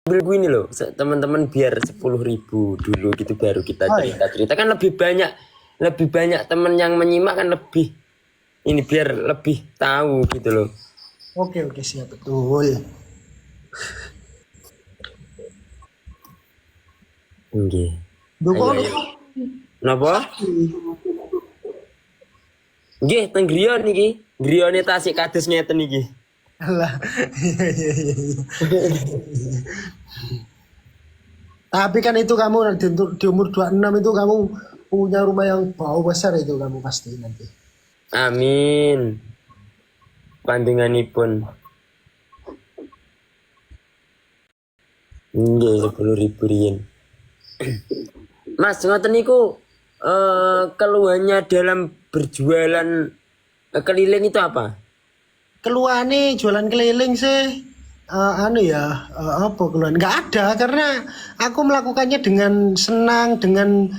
gue ini loh, teman-teman biar 10.000 dulu gitu baru kita cerita-cerita kan lebih banyak teman yang menyimak kan lebih ini biar lebih tahu gitu loh. Oke siap betul. Nggih. Dukung Ayo. Napa? Nggih, teng griya niki. Griyane tasik kados ngeten iki. Alah. Tapi kan itu kamu di umur 26 itu kamu punya rumah yang bau besar itu kamu pasti nanti. Amin. Pandanganipun. Nggih, 10.000 riyen. Mas, ngoten niku keluhannya dalam berjualan keliling itu apa? Keluar nih jualan keliling sih. Anu ya, apa keluhan? Nggak ada karena aku melakukannya dengan senang, dengan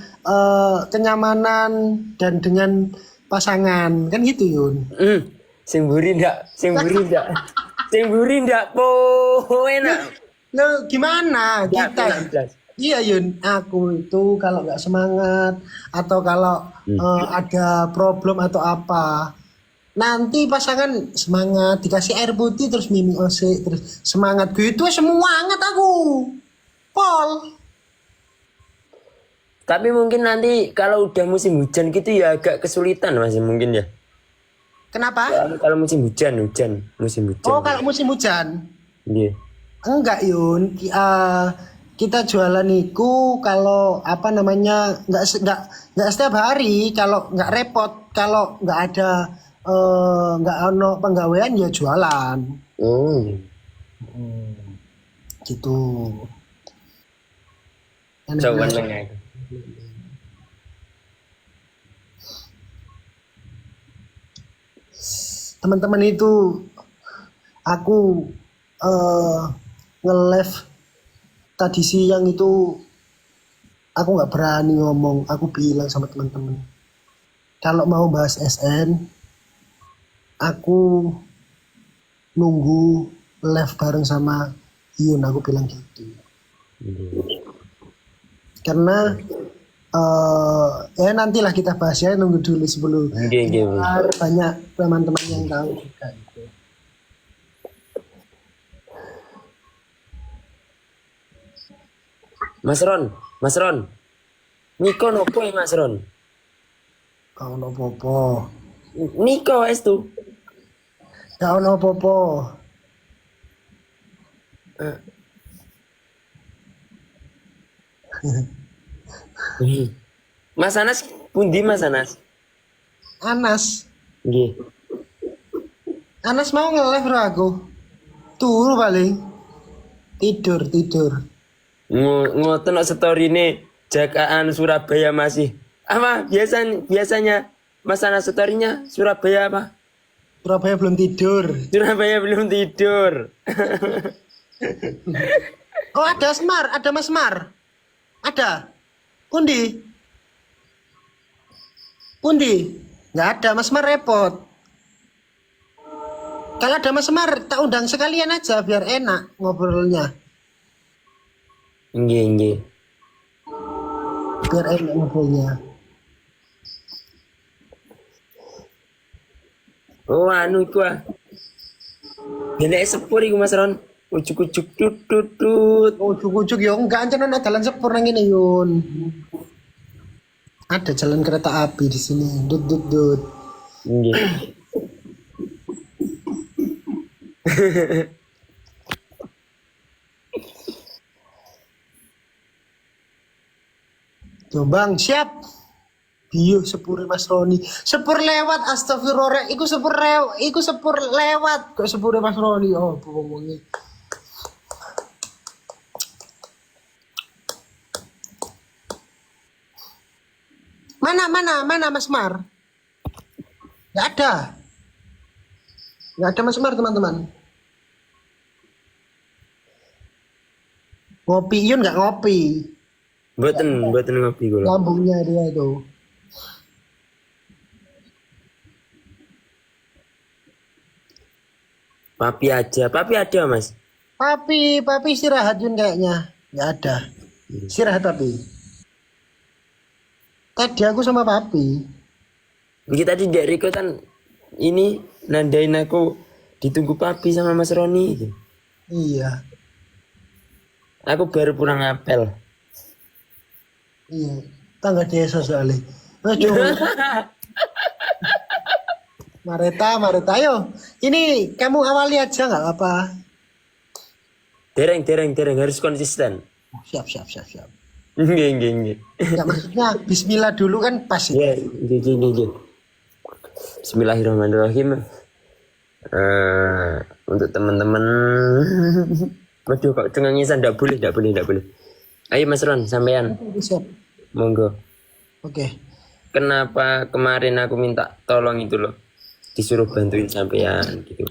kenyamanan dan dengan pasangan kan gitu Yun. Sing mburi ndak, sing mburi ndak. Sing mburi ndak po enak. Lo gimana Ya, kita? jelas. Iya Yun, aku itu kalau nggak semangat atau kalau ada problem atau apa, nanti pasangan semangat dikasih air putih terus minum OC terus semangat gitu semangat aku. Pol. Tapi mungkin nanti kalau udah musim hujan gitu ya agak kesulitan Mas mungkin ya. Kenapa? Kalau musim hujan, musim hujan. Oh kalau musim hujan. Iya. Enggak Yun, kita jualan itu kalau apa namanya nggak setiap hari kalau nggak repot kalau nggak ada nggak ono penggawean ya jualan gitu. Coba Enak. nengah. Teman-teman itu aku nge-live tadi siang itu aku nggak berani ngomong, aku bilang sama teman-teman kalau mau bahas SN aku nunggu live bareng sama Yun, aku bilang gitu karena ya nantilah kita bahas ya, nunggu dulu sebelum biar banyak teman-teman yang tahu juga gitu. Mas Ron. Niko nopo ya Mas Ron? Kau no popo, Niko es tuh. kau no popo. Mas Anas pundi Mas Anas? Anas, Nggih. Anas mau nge-live bro aku. Turu paling tidur. Ngoten no story ini jagaan Surabaya masih. Apa biasanya Mas Anas story-nya Surabaya apa? Surabaya belum tidur. Surabaya belum tidur. Oh ada Smar, ada Mas Mar. Ada. Pundi? Nggak ada, Mas Mar repot. Kalau ada Mas Mar, tak undang sekalian aja biar enak ngobrolnya. Nggih. Biar enak ngobrolnya. Oh anu iku ah. Nenek sepur iku Mas Ron. Ujuk-ujuk tut. Ujuk-ujuk ya enggak aja nona jalan sepur nang ini Yun. Ada jalan kereta api di sini. Dut. Nggih. Yo Bang, siap. Biyo sepur Mas Roni. Sepur lewat astagfirullah. Iku sepur lewat. Kok sepur Mas Roni? Oh, bohongi. Mana Mas Mar? Nggak ada. Nggak ada Mas Mar teman-teman. Ngopi Yun nggak ngopi. Mboten ngopi kula. Lambungnya dia itu. Papi ada Mas. Papi istirahat Yun kayaknya. Nggak ada. Istirahat papi. Tadi aku sama papi. Kita tadi dari kan ini nandain aku ditunggu papi sama Mas Roni. Iya. Aku baru pulang apel. Iya. Tangga desa soalnya. Aduh. Mareta, ayo. Ini kamu awali aja nggak apa? Dereng harus konsisten. Oh, siap. Nggih. Ya maksudnya Bismillah dulu kan pas itu. Ya, nggih. Bismillahirrahmanirrahim. Untuk teman-teman, waduh kok cengengisan, enggak boleh. Ayo Mas Ron, sampean. Siap. Monggo. Oke. Kenapa kemarin aku minta tolong itu loh, disuruh bantuin sampean gitu.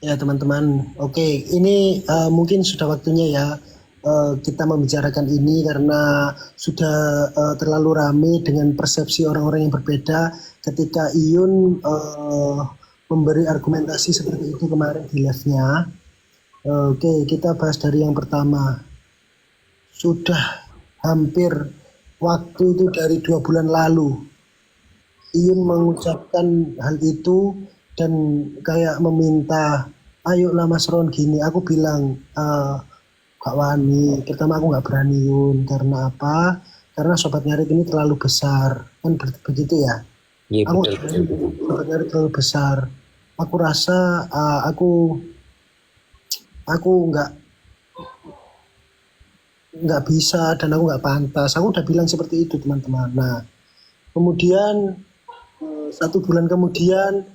Ya teman-teman, oke, ini mungkin sudah waktunya ya kita membicarakan ini karena sudah terlalu ramai dengan persepsi orang-orang yang berbeda ketika Iyun memberi argumentasi seperti itu kemarin di live-nya. Oke, kita bahas dari yang pertama. Sudah hampir waktu itu dari 2 bulan lalu Iyun mengucapkan hal itu dan kayak meminta, ayolah Mas Ron gini. Aku bilang, gak wani. Pertama aku gak berani Yun. Karena apa? Karena Sobat Ngarit ini terlalu besar. Kan begitu ya? Iya Aku betul. Sobat Ngarit terlalu besar. Aku rasa aku nggak bisa dan aku nggak pantas. Aku udah bilang seperti itu teman-teman. Nah, kemudian 1 bulan kemudian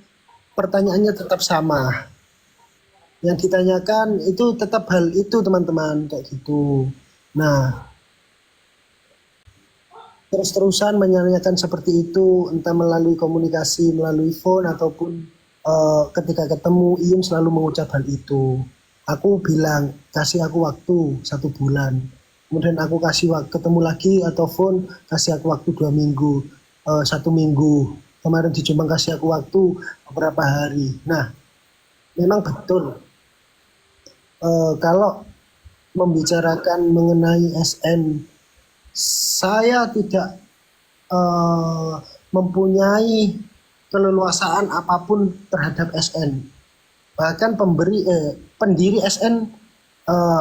pertanyaannya tetap sama. Yang ditanyakan itu tetap hal itu teman-teman, kayak gitu. Nah, terus-terusan menanyakan seperti itu, entah melalui komunikasi, melalui phone ataupun ketika ketemu, Iyun selalu mengucap hal itu. Aku bilang, kasih aku waktu 1 bulan. Kemudian aku kasih ketemu lagi atau phone, kasih aku waktu 2 minggu, 1 minggu. Kemarin di Jombang kasih aku waktu beberapa hari. Nah, memang betul. Kalau membicarakan mengenai SN, saya tidak mempunyai keleluasaan apapun terhadap SN. Bahkan pendiri SN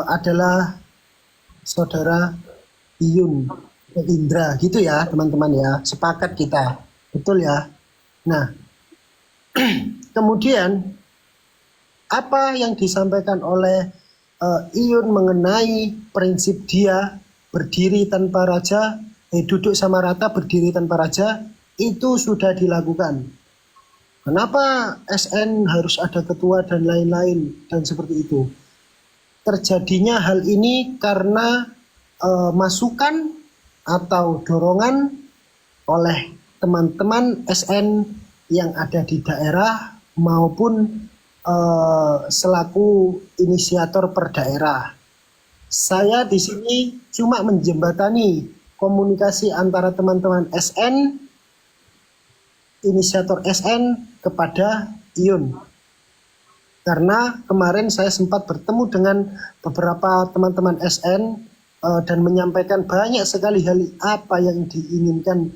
adalah saudara Iyun Indra, gitu ya teman-teman ya. Sepakat kita, betul ya. Nah, kemudian apa yang disampaikan oleh Iyun mengenai prinsip dia berdiri tanpa raja, duduk sama rata berdiri tanpa raja, itu sudah dilakukan. Kenapa SN harus ada ketua dan lain-lain dan seperti itu? Terjadinya hal ini karena masukan atau dorongan oleh teman-teman SN yang ada di daerah maupun selaku inisiator per daerah. Saya di sini cuma menjembatani komunikasi antara teman-teman SN, inisiator SN kepada Iyun. Karena kemarin saya sempat bertemu dengan beberapa teman-teman SN dan menyampaikan banyak sekali hal apa yang diinginkan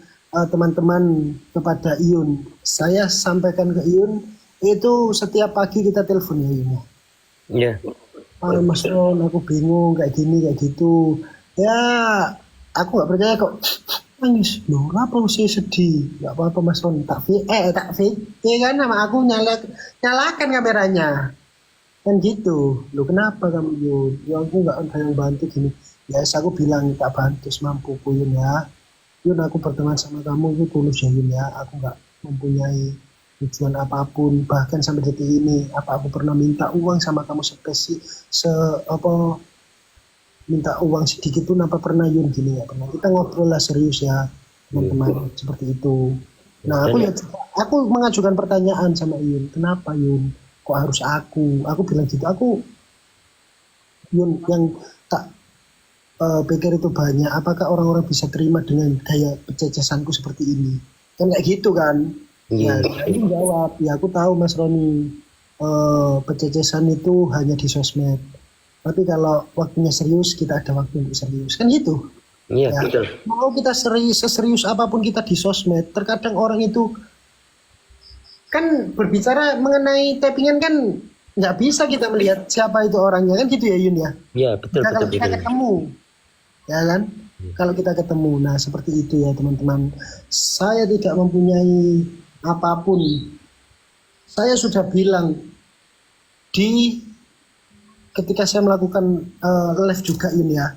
teman-teman kepada Iyun. Saya sampaikan ke Iyun, itu setiap pagi kita telepon ya Iyun. Iya. Mas Ron, aku bingung kayak gini kayak gitu. Ya, aku nggak percaya kok. Nangis, loh, apa sih sedih? Nggak apa-apa Mas Ron. Tak ya kan sama aku nyalakan kameranya. Kan gitu. Loh kenapa kamu Yun? Ya aku nggak ada yang bantu gini. Ya aku bilang tak bantu semampu Yun ya. Yun aku berteman sama kamu itu tulus ya Yun ya. Aku nggak mempunyai tujuan apapun, bahkan sampai detik ini apa aku pernah minta uang sama kamu minta uang sedikit pun apa pernah Yun gini ya pernah. Kita ngobrol lah serius ya teman-teman seperti itu. Nah aku mengajukan pertanyaan sama Yun, kenapa Yun kok harus aku bilang gitu, aku Yun yang tak pikir itu banyak, apakah orang-orang bisa terima dengan gaya pececesanku seperti ini, kan kayak gitu kan. Ya, aku jawab, ya aku tahu Mas Roni, pececesan itu hanya di sosmed. Tapi kalau waktunya serius, kita ada waktu untuk serius. Kan gitu. Iya, Ya. betul. Mau kita seserius apapun kita di sosmed, terkadang orang itu kan berbicara mengenai tappingan kan nggak bisa kita melihat siapa itu orangnya kan gitu ya Yun ya. Iya, betul, Nah, betul, kalau kita betul. ketemu, ya kan? Kalau kita ketemu, nah seperti itu ya teman-teman. Saya tidak mempunyai apapun. Saya sudah bilang di ketika saya melakukan live juga Yun ya.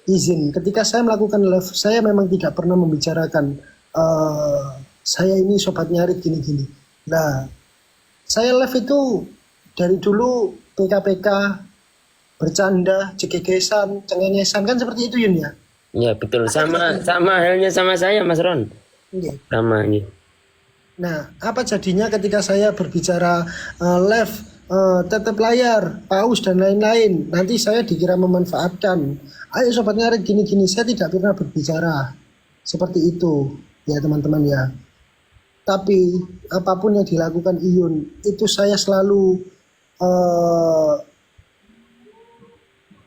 Izin, ketika saya melakukan live, saya memang tidak pernah membicarakan saya ini sobat nyarit gini-gini. Nah, saya live itu dari dulu PKPK, bercanda, cegegesan, cengengesan kan seperti itu Yun ya. Iya, betul. Sama halnya sama saya, Mas Ron. Iya. Sama gitu. Nah, apa jadinya ketika saya berbicara live, tetap layar, paus dan lain-lain, nanti saya dikira memanfaatkan. Ayo sobat nyarit gini-gini, saya tidak pernah berbicara seperti itu, ya teman-teman ya. Tapi apapun yang dilakukan Iyun, itu saya selalu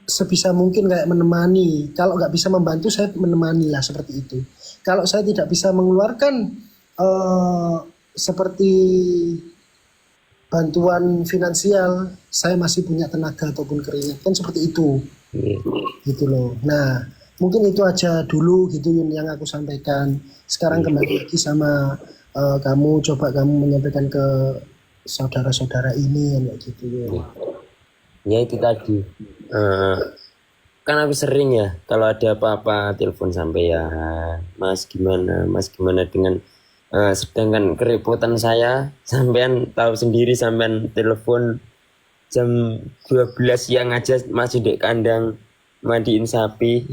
sebisa mungkin kayak menemani. Kalau nggak bisa membantu, saya menemani lah seperti itu. Kalau saya tidak bisa mengeluarkan seperti bantuan finansial, saya masih punya tenaga ataupun keringat kan seperti itu, Iya. gitu loh. Nah, mungkin itu aja dulu gitu Yun yang aku sampaikan. Sekarang kembali lagi sama kamu, coba kamu menyampaikan ke saudara-saudara ini kayak gitu Yun. Ya itu tadi. Kan aku sering ya kalau ada apa-apa telepon sampean, Mas gimana dengan sedangkan kerepotan saya sampean tahu sendiri, sampean telepon jam 12 siang aja masih di kandang mandiin sapi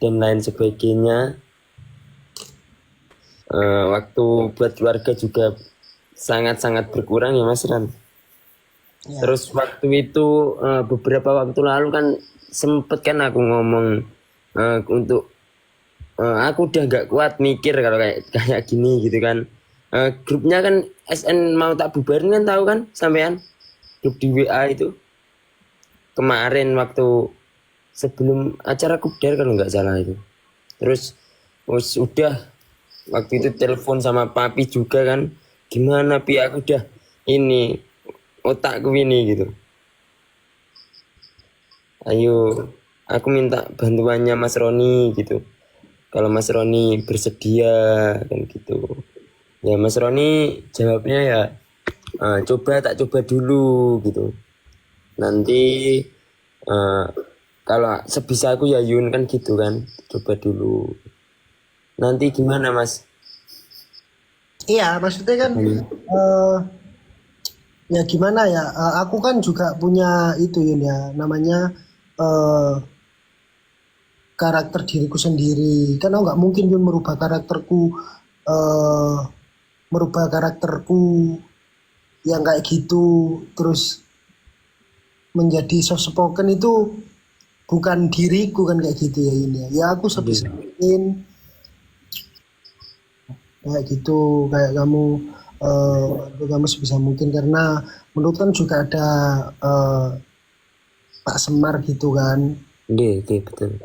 dan lain sebagainya. Waktu buat keluarga juga sangat-sangat berkurang ya Mas Ran. Ya. Terus waktu itu beberapa waktu lalu kan sempet kan aku ngomong untuk aku udah nggak kuat mikir kalau kayak gini gitu kan. Grupnya kan SN mau tak bubarin kan, tahu kan sampean, grup di WA itu kemarin waktu sebelum acara Kubdar kalau nggak salah itu. Terus udah waktu itu telepon sama papi juga kan, gimana pi aku udah ini otakku ini gitu. Ayo aku minta bantuannya Mas Roni gitu. Kalau Mas Roni bersedia kan gitu. Ya Mas Roni jawabnya ya tak coba dulu gitu. Nanti kalau sebisa aku ya Yun kan gitu kan, coba dulu. Nanti gimana Mas? Iya, maksudnya kan ya gimana ya? Aku kan juga punya itu Yun ya, namanya karakter diriku sendiri. Kan aku nggak mungkin Yun merubah karakterku yang kayak gitu, terus menjadi soft spoken itu bukan diriku kan kayak gitu ya Yun ya. Ya aku sebisa mungkin kayak gitu, kayak kamu kamu sebisa mungkin, karena menurut kan juga ada Pak Semar gitu kan. Iya, betul.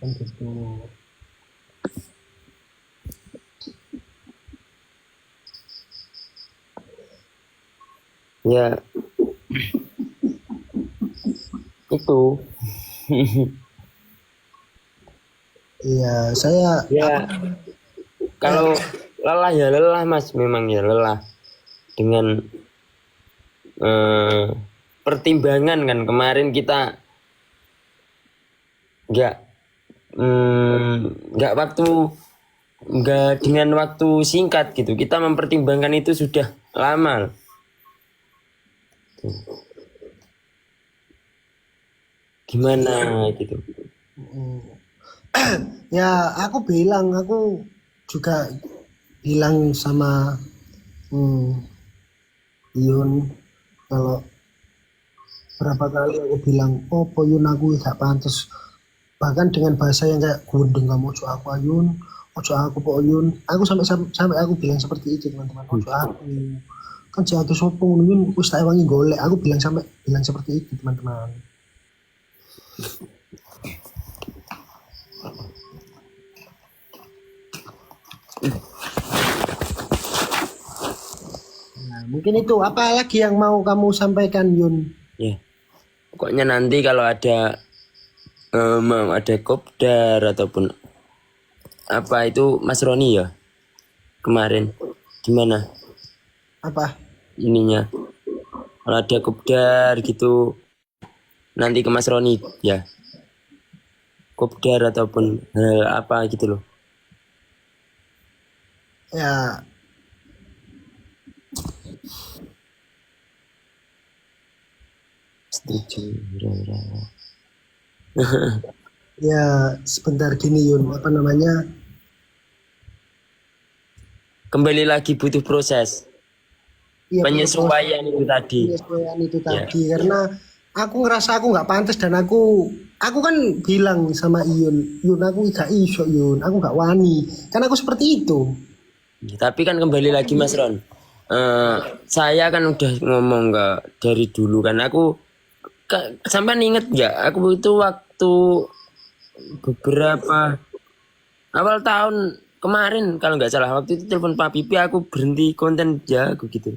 Kan gitu. Ya itu. Iya, saya Ya kalau lelah ya lelah Mas, memang ya lelah dengan pertimbangan kan kemarin kita nggak dengan waktu singkat gitu, kita mempertimbangkan itu sudah lama. Gimana gitu. ya aku juga bilang sama Yun, kalau berapa kali aku bilang, oh Yun aku gak pantas, bahkan dengan bahasa yang kayak gundeng kamu cok aku Ayun, ojo aku Pak Yun. Aku sampai aku bilang seperti itu teman-teman. Ojo aku. Kan jatuh sopo Yun wis tak wangi golek. Aku bilang seperti itu teman-teman. Nah, mungkin itu apa lagi yang mau kamu sampaikan Yun? Ya. Pokoknya nanti kalau ada mau ada kopdar ataupun apa itu Mas Roni ya kemarin gimana Apa? ininya kalau ada kopdar gitu nanti ke Mas Roni ya kopdar ataupun hal apa gitu loh. Ya, Setuju. ya sebentar gini Yun, apa namanya? Kembali lagi butuh proses Iya, penyesuaian itu tadi. penyesuaian itu Ya. tadi karena aku ngerasa aku nggak pantas dan aku kan bilang sama Yun aku gak iso Yun, aku gak wani, kan aku seperti itu. Tapi kan kembali lagi Mas Ron. Saya kan udah ngomong dari dulu kan aku sampai inget nggak aku itu waktu beberapa awal tahun kemarin kalau nggak salah waktu itu telepon Pak Pipi aku berhenti konten ya aku gitu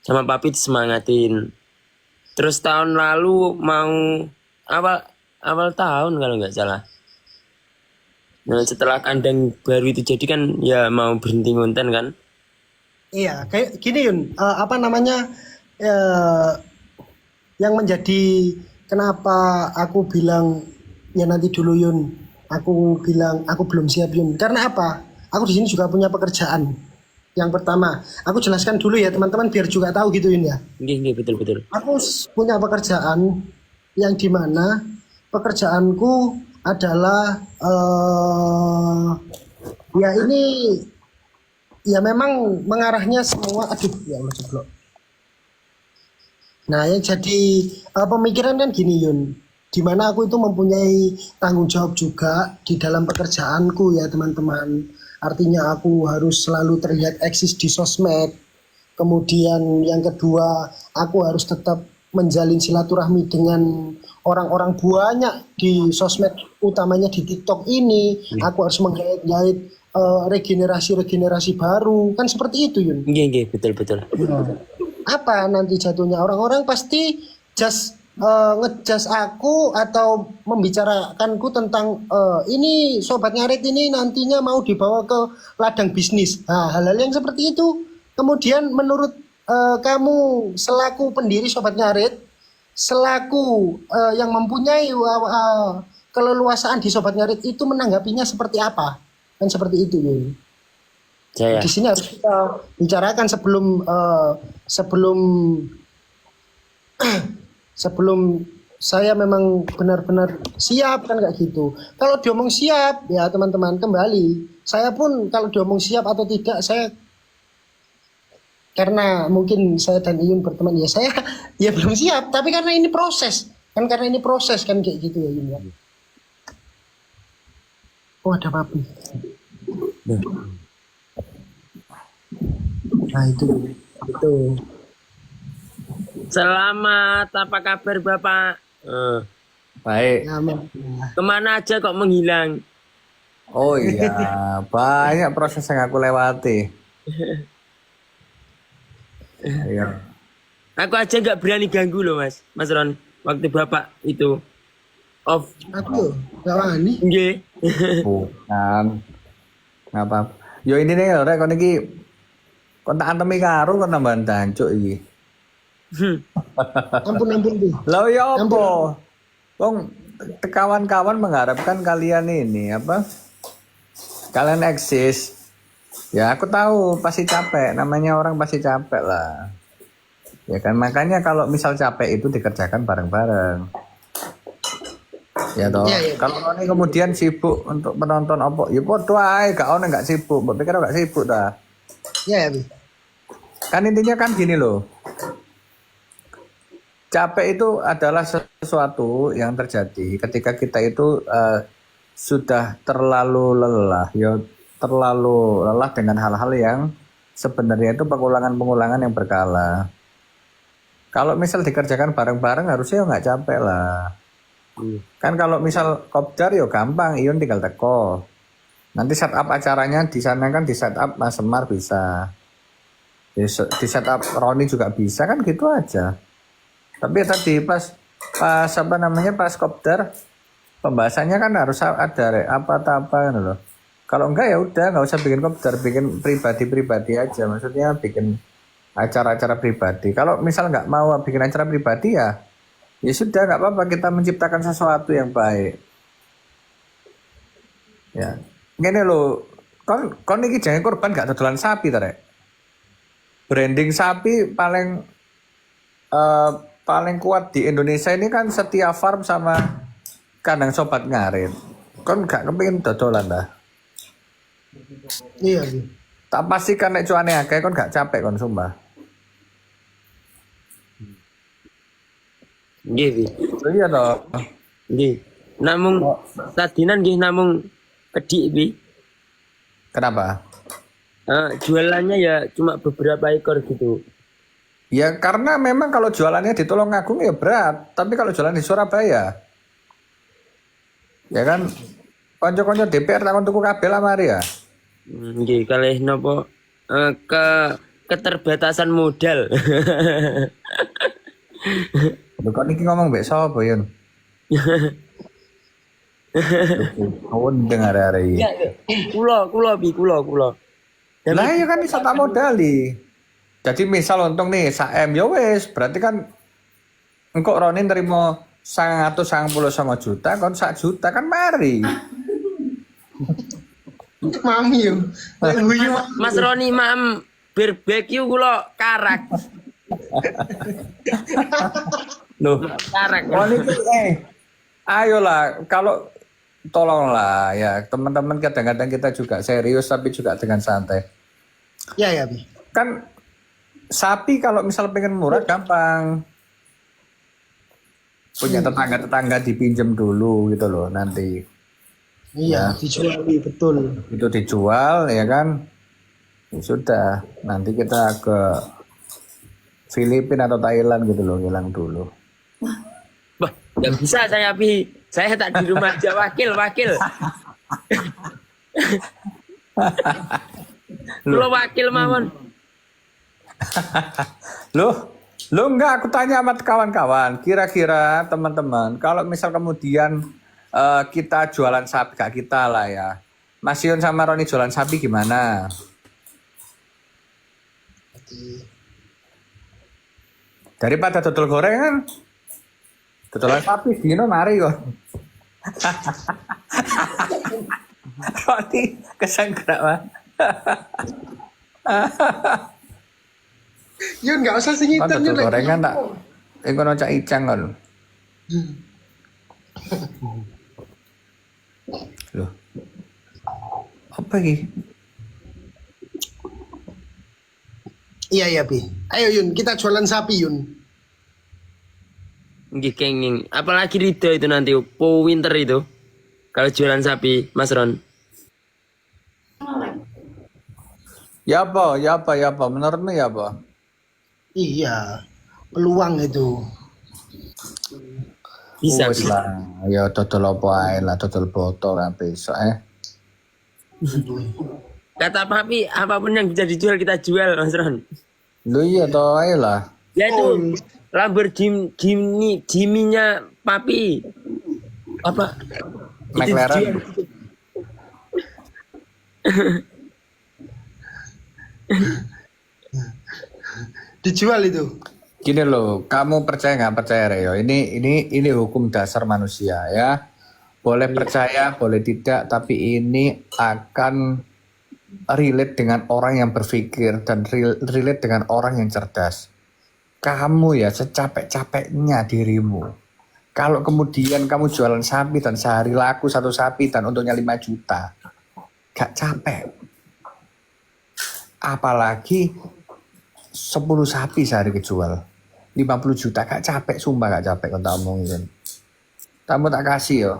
sama Pak Pipi semangatin terus tahun lalu mau awal tahun kalau nggak salah nah setelah kandang baru itu jadi kan ya mau berhenti konten kan. Iya, kayak gini Yun, apa namanya yang menjadi kenapa aku bilang ya nanti dulu Yun, aku bilang aku belum siap Yun. Karena apa? Aku di sini juga punya pekerjaan. Yang pertama, aku jelaskan dulu ya teman-teman biar juga tahu gitu Yun ya. Nggih betul. Aku punya pekerjaan yang dimana pekerjaanku adalah ya ini ya memang mengarahnya semua aduh ya Allah jeblok. Nah, yang jadi pemikiran kan gini Yun, dimana aku itu mempunyai tanggung jawab juga di dalam pekerjaanku ya teman-teman. Artinya aku harus selalu terlihat eksis di sosmed. Kemudian yang kedua, aku harus tetap menjalin silaturahmi dengan orang-orang banyak di sosmed, utamanya di TikTok ini. Aku harus menggait-gait regenerasi baru, kan seperti itu Yun. Nggih betul. Apa nanti jatuhnya orang-orang pasti just ngejas aku atau membicarakanku tentang ini sobat ngarit ini nantinya mau dibawa ke ladang bisnis. Nah, hal-hal yang seperti itu. Kemudian menurut kamu selaku pendiri sobat ngarit, selaku yang mempunyai keleluasaan di sobat ngarit itu menanggapinya seperti apa? Kan seperti itu Yun. Saya Di sini harus kita bicarakan sebelum saya memang benar-benar siap kan kayak gitu. Kalau diomong siap ya teman-teman kembali. Saya pun kalau diomong siap atau tidak saya karena mungkin saya dan Iyun berteman ya saya ya belum siap. Tapi karena ini proses kan kayak gitu ya Iyun ya. Oh ada papi. Nah itu. Selamat, apa kabar Bapak? Baik. Amin. Kemana aja kok menghilang? Oh iya, banyak proses yang aku lewati. Iya. Aku aja nggak berani ganggu loh Mas Ron. Waktu Bapak itu off. Aku gak wani. Nggih. Bukan. Ngapa? Yo ini nih, rek kon iki kon tak antemi karo kon tambahan dancuk iki. Ampun tuh. Lah ya apa? Wong kawan-kawan mengharapkan kalian ini apa? Kalian eksis. Ya aku tahu pasti capek, namanya orang pasti capek lah. Ya kan makanya kalau misal capek itu dikerjakan bareng-bareng. Ya toh. Iya. Kalau ini kemudian sibuk untuk menonton opo, ya podo ae gak ono gak sibuk. Mbok pikir gak sibuk dah. Ya, Bi. Kan intinya kan gini loh. Capek itu adalah sesuatu yang terjadi ketika kita itu sudah terlalu lelah. Ya terlalu lelah dengan hal-hal yang sebenarnya itu pengulangan-pengulangan yang berkala. Kalau misal dikerjakan bareng-bareng harusnya nggak capek lah. Kan kalau misal kopdar ya gampang, Ion tinggal teko. Nanti setup acaranya di sana kan di setup Mas Semar bisa. Di setup Roni juga bisa kan gitu aja. Tapi tadi pas apa namanya pas kopdar pembahasannya kan harus ada apa kan loh. Kalau enggak ya udah nggak usah bikin kopdar, bikin pribadi-pribadi aja. Maksudnya bikin acara-acara pribadi. Kalau misal nggak mau bikin acara pribadi ya sudah nggak apa-apa, kita menciptakan sesuatu yang baik. Ya, gini loh, kon iki jangan korban gak dodolan sapi Rek. Branding sapi paling kuat di Indonesia ini kan Setia Farm sama kandang Sobat Ngarit. Kon gak kepengin dodolan dah. Iya, Bi. Tak pastikan nek cuane akeh kon gak capek kon sumpah. Nggih, Bi. Iya toh. Nggih. Namung tadinan nggih namung kedik, Bi. Kenapa? Jualannya ya cuma beberapa ekor gitu. Ya karena memang kalau jualannya di Tulungagung ya berat, tapi kalau jualan di Surabaya ya kan konco-konco DPR takon tuku kabeh lah mari ya. Nggih, kalih napa keterbatasan modal. Lho kok niki ngomong mbek sapa Yun? Kawon dengar hari. Kulo Bi, kulo. Lah ya kan iso tak modali. Jadi misal untung nih 1M ya wis, berarti kan engkau Ronin nerima 199 juta, kon 1 juta kan mari. Mami yo. Mas Roni mam barbecue kulo karak. Loh, Karak. Ronin ayolah kalau tolonglah ya teman-teman, kadang-kadang kita juga serius tapi juga dengan santai. Ya, Bi. Kan sapi kalau misal pengen murah gampang. Punya tetangga-tetangga dipinjem dulu gitu loh nanti. Iya, dijual, Bi, betul. Itu dijual ya kan. Ya sudah, nanti kita ke Filipina atau Thailand gitu loh, hilang dulu. Wah, nggak bisa saya Bi. Saya tak di rumah aja wakil. Kulo wakil mawon. Loh enggak, aku tanya sama kawan-kawan, kira-kira teman-teman, kalau misal kemudian kita jualan sapi, gak kita lah ya, Mas Yun sama Roni jualan sapi gimana? Daripada dodol gorengan, dodolan sapi, dino mari kok. Roni kesenggerak mah. Yun, nggak usah Kan singitan dodol Yun. gorengan tak, kono cak icang kan. Loh. Apa iki? Iya, Bi. Ayo Yun, kita jualan sapi Yun. Nggih kenging. Apalagi Ridho itu nanti Po Winter itu. Kalau jualan sapi, Mas Ron. Ya apa? Menurutmu ya apa? Iya, peluang itu. Bisa. Wis lah. Ya dodol apa ae lah, dodol botol kan besok Kata papi, apapun yang bisa dijual kita jual, Mas Ron. Lu iya toh ae lah. Ya itu Lamborghini-nya papi. Apa? McLaren. Dijual itu. Gini loh, kamu percaya nggak percaya Reo? Ini hukum dasar manusia ya. Boleh percaya, boleh tidak, tapi ini akan relate dengan orang yang berpikir dan relate dengan orang yang cerdas. Kamu ya secapek-capeknya dirimu. Kalau kemudian kamu jualan sapi dan sehari laku 1 sapi dan untungnya 5 juta, gak capek. Apalagi 10 sapi sehari kejual 50 juta, gak capek, sumpah gak capek kalau tak omongin. Kamu tak kasih yo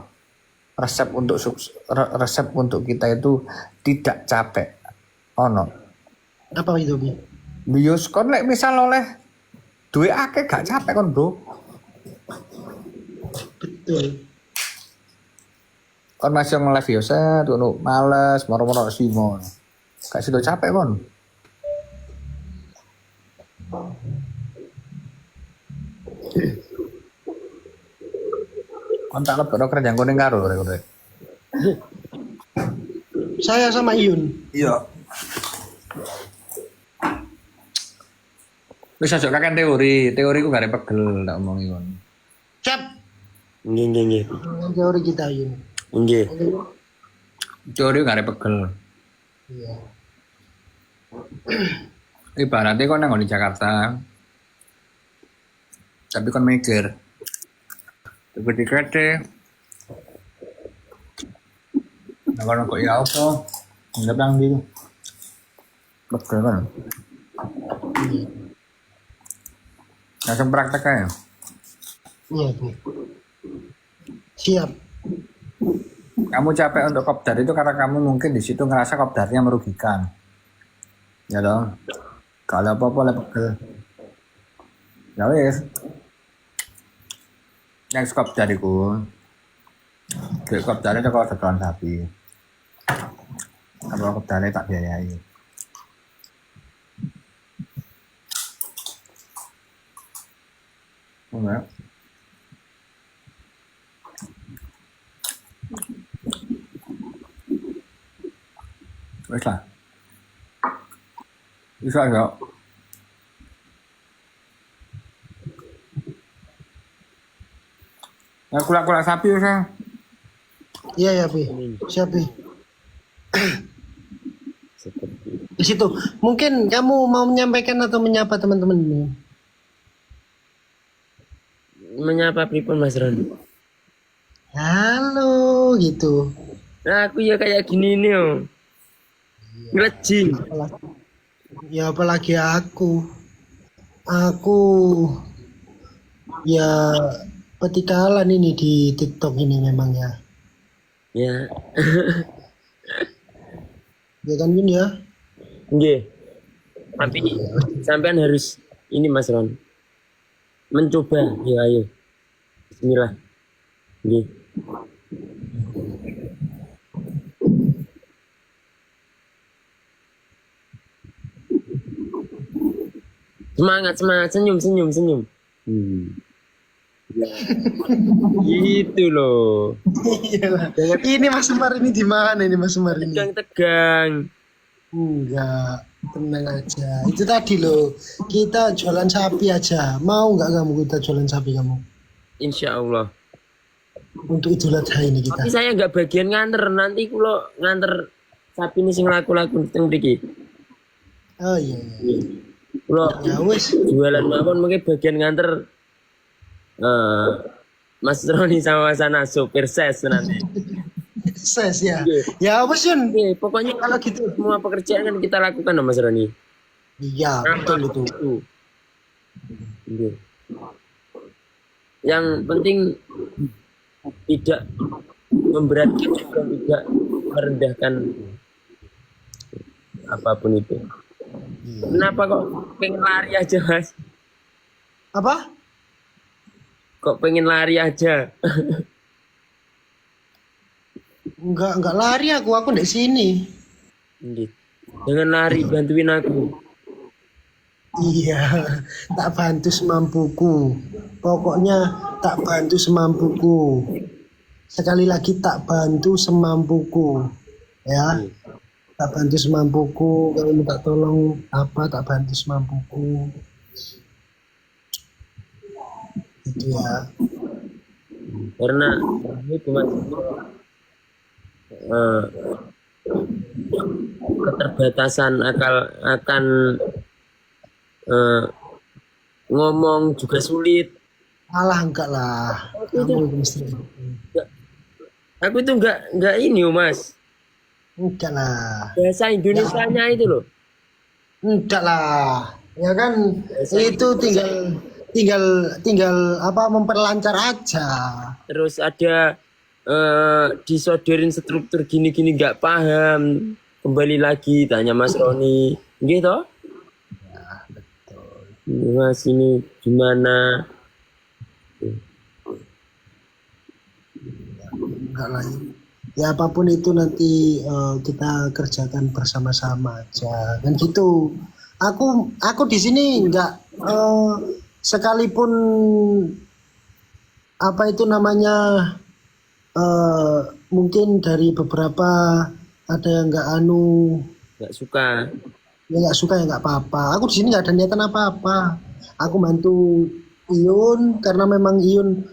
resep untuk kita itu tidak capek. Ono. Apa itu, Bi? Bius kon lek misal oleh duwe akeh gak capek kon, Bro. Betul. Kon masih nge-live yo set ngono males moro-moro simo. Gak sido capek kon. Kon tak lebokno kerjaan kuning karo rek. Saya sama Iyun. Iya. Wis aja kakek teori ku gak pegel tak omongi kon. Cap. Nggih. Teori kita, Iyun. Nggih. Teori gak pegel. Iya. Ibaratnya kon nang di Jakarta. Tapi kon mikir. Tiket-tiket nah kalau kok ya apa? Enggak bang di. Betul kan? Langsung praktek aja. Iya, Bu. Siap. Kamu capek untuk kopdar itu karena kamu mungkin di situ ngerasa kopdarnya merugikan. Ya dong. Kalau apa-apa lah pegel. Ya wes. Yang kopdar itu. Kopdarnya itu kalau setelan sapi. Kalau kopdarnya tak biayai. Enggak. Wes lah. Bisa ya. Ya kulak-kulak sapi ya. Iya, ya, Bi. Siap, Bi. Seperti Di situ. Mungkin kamu mau menyampaikan atau menyapa teman-teman ini? menyapa pripun Mas Ron. Halo, gitu. Nah, aku ya kayak gini nih, oh. Ngelejing. Ya apalagi aku. Aku ya petikalan ini di TikTok ini memang ya. Ya. Ya kan Yun ya? Nggih. Tapi sampean harus ini Mas Ron. Mencoba, ya ayo. Bismillah. Nggih. Semangat, senyum. Gitu loh. Iyalah. Ini Mas Semar ini di mana ini Mas Semar ini? Tegang. Enggak, tenang aja. Itu tadi loh, kita jualan sapi aja. Mau nggak kamu kita jualan sapi kamu? Insya Allah. Untuk Idul Adha ini kita. Tapi saya nggak bagian nganter. Nanti kulo nganter sapi ini sing laku-laku teng mriki. Oh iya. Kulo Ya wes. jualan mawon mungkin bagian nganter Mas Roni sama sana sopir ses nanti. Ses ya. Ya wes Yun. Oke, pokoknya Kalau gitu. semua pekerjaan kan kita lakukan loh, Mas Roni. Iya, betul itu. Oke. Yang penting tidak memberatkan dan tidak merendahkan apapun itu. Kenapa kok pengen lari aja, Mas? Apa? Kok pengen lari aja? Enggak lari aku di sini. Jangan lari, bantuin aku. Iya, tak bantu semampuku. Pokoknya tak bantu semampuku. Sekali lagi tak bantu semampuku. Ya, tak bantu semampuku. Kalau minta tolong apa tak bantu semampuku. Itu ya. Karena ini cuma keterbatasan akan ngomong juga sulit. Alah enggak lah. Kamu itu mesti. Aku itu enggak ini, Mas. Enggak lah. Bahasa Indonesianya itu loh. Enggak lah. Ya kan itu tinggal apa memperlancar aja. Terus ada disodorin struktur gini-gini nggak paham. Kembali lagi tanya Mas Roni, gitu. Mas ini gimana? Enggak lah. Ya apapun itu nanti kita kerjakan bersama-sama aja. Dan gitu. Aku di sini enggak sekalipun apa itu namanya mungkin dari beberapa ada yang enggak Nggak suka. ya nggak suka ya nggak apa-apa. Aku di sini nggak ada niatan apa-apa. Aku bantu Iyun karena memang Iyun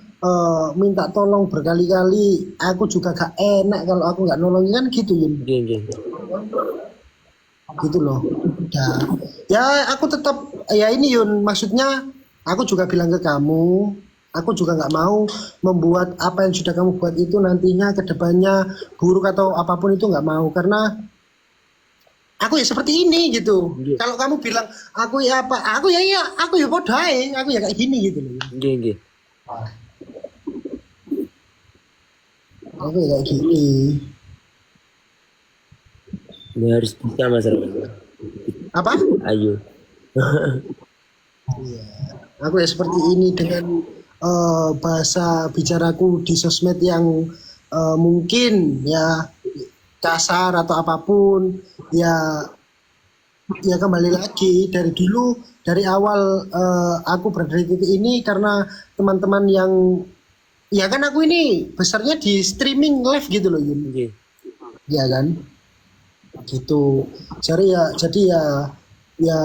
minta tolong berkali-kali. Aku juga gak enak kalau aku nggak nolongin kan gitu Yun. Gini. Gitu loh. Udah. Ya aku tetap ya ini Yun. Maksudnya aku juga bilang ke kamu. Aku juga nggak mau membuat apa yang sudah kamu buat itu nantinya ke depannya buruk atau apapun itu nggak mau karena aku ya seperti ini gitu. Iya. Kalau kamu bilang aku ya apa, aku ya iya, aku ya bodoh aja, aku ya kayak gini gitu loh. Gini. Aku ya kayak gini. Ya harus bisa Mas Roni. Apa? Ayo. Iya. Aku ya seperti ini dengan bahasa bicaraku di sosmed yang mungkin ya kasar atau apapun ya kembali lagi dari dulu dari awal aku berada di titik ini karena teman-teman yang ya kan aku ini besarnya di streaming live gitu loh Yun. Gini. Ya kan gitu jadi ya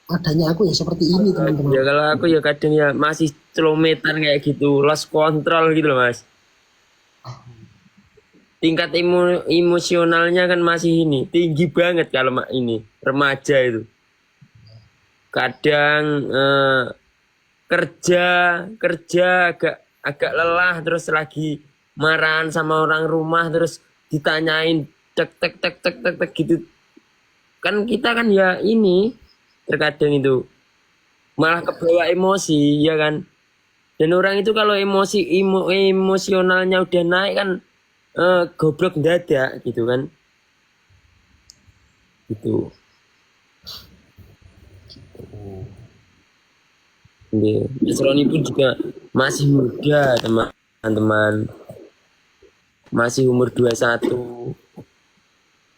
adanya aku ya seperti ini Ya teman-teman. kalau aku ya kadang ya masih celometan kayak gitu, lost control gitu loh Mas. Tingkat emosionalnya kan masih ini tinggi banget kalau ini remaja itu. Kadang kerja agak lelah terus lagi marahan sama orang rumah terus ditanyain tek gitu. Kan kita kan ya ini terkadang itu malah kebawa emosi ya kan. Dan orang itu kalau emosionalnya udah naik kan goblok mendadak gitu kan. Gitu. Mas Roni pun juga masih muda teman-teman. Masih umur 21.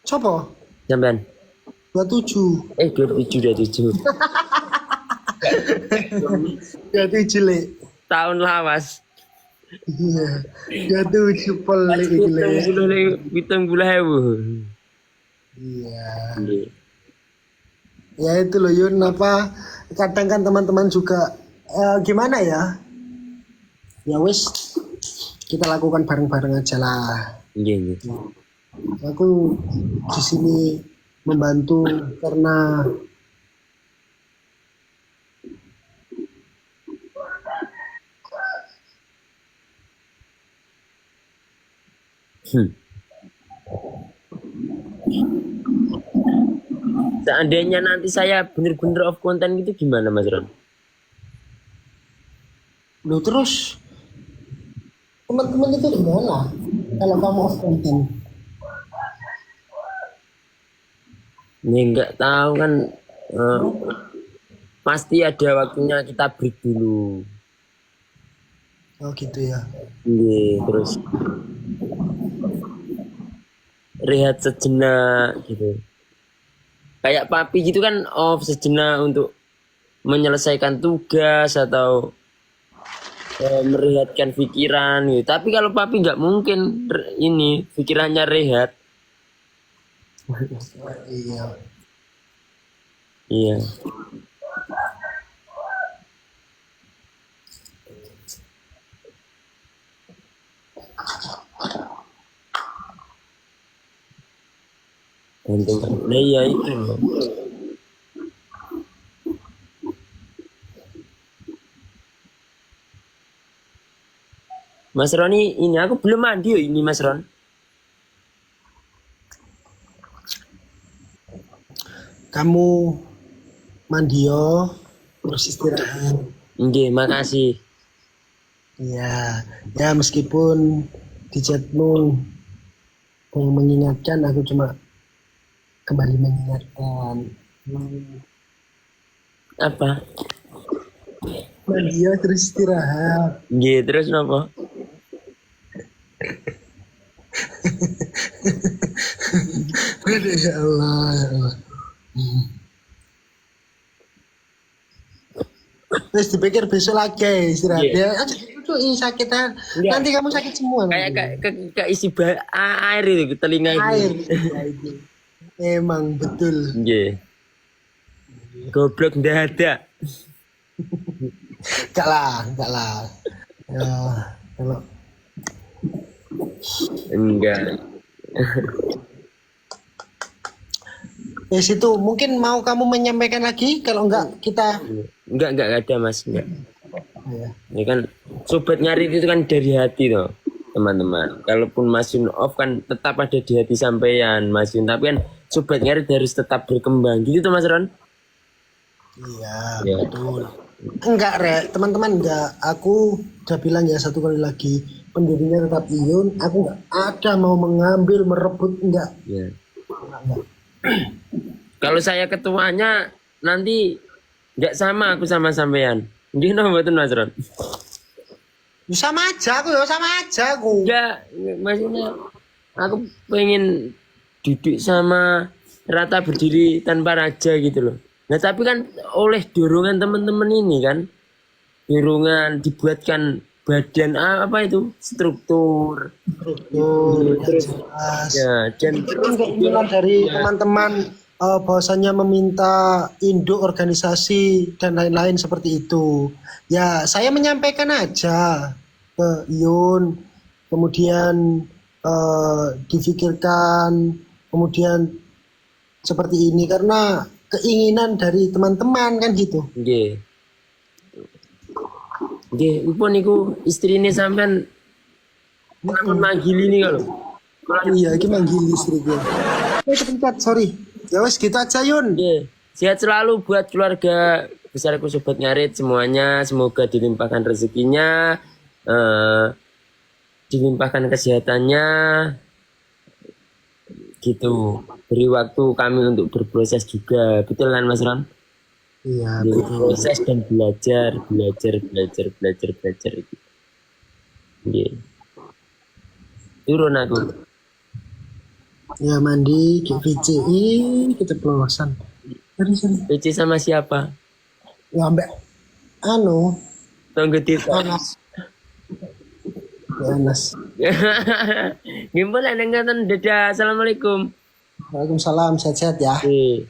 Sopo? Sampean 27. 27. 27 le. Tahun lawas. Iya. 27 pol le iki le. 70.000. Iya. Nggih. Ya itu loh Yun apa kadang kan teman-teman juga gimana ya? Ya wis kita lakukan bareng-bareng aja lah. Nggih. Aku di sini membantu karena Seandainya nanti saya bener-bener off konten gitu gimana Mas Ron? lo terus teman-teman itu gimana kalau kamu off content? Ya nggak tahu kan pasti ada waktunya kita break dulu. Oh gitu ya. Iya, terus rehat sejenak gitu. Kayak papi gitu kan off sejenak untuk menyelesaikan tugas atau merehatkan pikiran gitu. Tapi kalau papi nggak mungkin ini pikirannya rehat. Iya. Iya. Gantung. Nah iya itu. Mas Roni, ini aku belum mandi ini Mas Ron. Kamu mandi yo, terus istirahat. Nggih, makasih. Ya, ya meskipun di chatmu yang mengingatkan, aku cuma kembali mengingatkan. Apa? Dia terus istirahat. Nggih, terus napa? Aduh, ya Allah, ya Allah. Terus dipikir besok lagi istirahat. Nggih. Ya, aja itu sakitnya. Enggak. Nanti kamu sakit semua. Kayak nanti. keisi air itu ke telinga Air. itu. Ya, itu. Emang betul. Nggih. Goblok ndak ada. Enggak lah, enggak lah. Ya, kalau Enggak. situ mungkin mau kamu menyampaikan lagi, kalau enggak kita Enggak ada Mas, enggak. ya. Ini kan sobat ngarit itu kan dari hati toh, teman-teman. Kalaupun Mas Yun off kan tetap ada di hati sampean Mas Yun, tapi kan sobat ngarit harus tetap berkembang. Gitu tuh Mas Ron? Iya, Ya. betul. Enggak, Rek. Teman-teman enggak. Aku udah bilang ya satu kali lagi. Pendirinya tetap Iyun. Aku enggak ada mau mengambil, merebut. Enggak. Ya. Enggak. Kalau saya ketuanya nanti enggak sama aku sama sampean. Gimana betul Mas Ron? Ya, sama aja aku, ya sama aja aku. Enggak, maksudnya aku pengen duduk sama rata berdiri tanpa raja gitu loh. Nah tapi kan oleh dorongan teman-teman ini kan, dorongan dibuatkan badan apa itu struktur Betul, yang jelas. ya dan Mungkin keinginan dari teman-teman bahwasanya meminta induk organisasi dan lain-lain seperti itu. Ya, saya menyampaikan aja ke Iyun, kemudian difikirkan, kemudian seperti ini karena keinginan dari teman-teman kan gitu. nggih. Nggih, upun niku istrine sampean pun manggil ini kalau. Iya, ini manggil istri gue. Kepencet, sorry. Ya wes gitu aja Yun. Nggih. Sehat selalu buat keluarga besarku sobat ngarit semuanya, semoga dilimpahkan rezekinya, dilimpahkan kesehatannya. Gitu. Beri waktu kami untuk berproses juga. Betul kan Mas Ron? Iya, Berproses dan belajar gitu. Nggih. Turun aku. ya mandi ke VCI kita pelolosan. Sorry. PC sama siapa? Ya ambek anu Tunggu Tito. Anas. Ya Anas. Gimana dengan dadah. Assalamualaikum. Waalaikumsalam, sehat-sehat ya. Oke.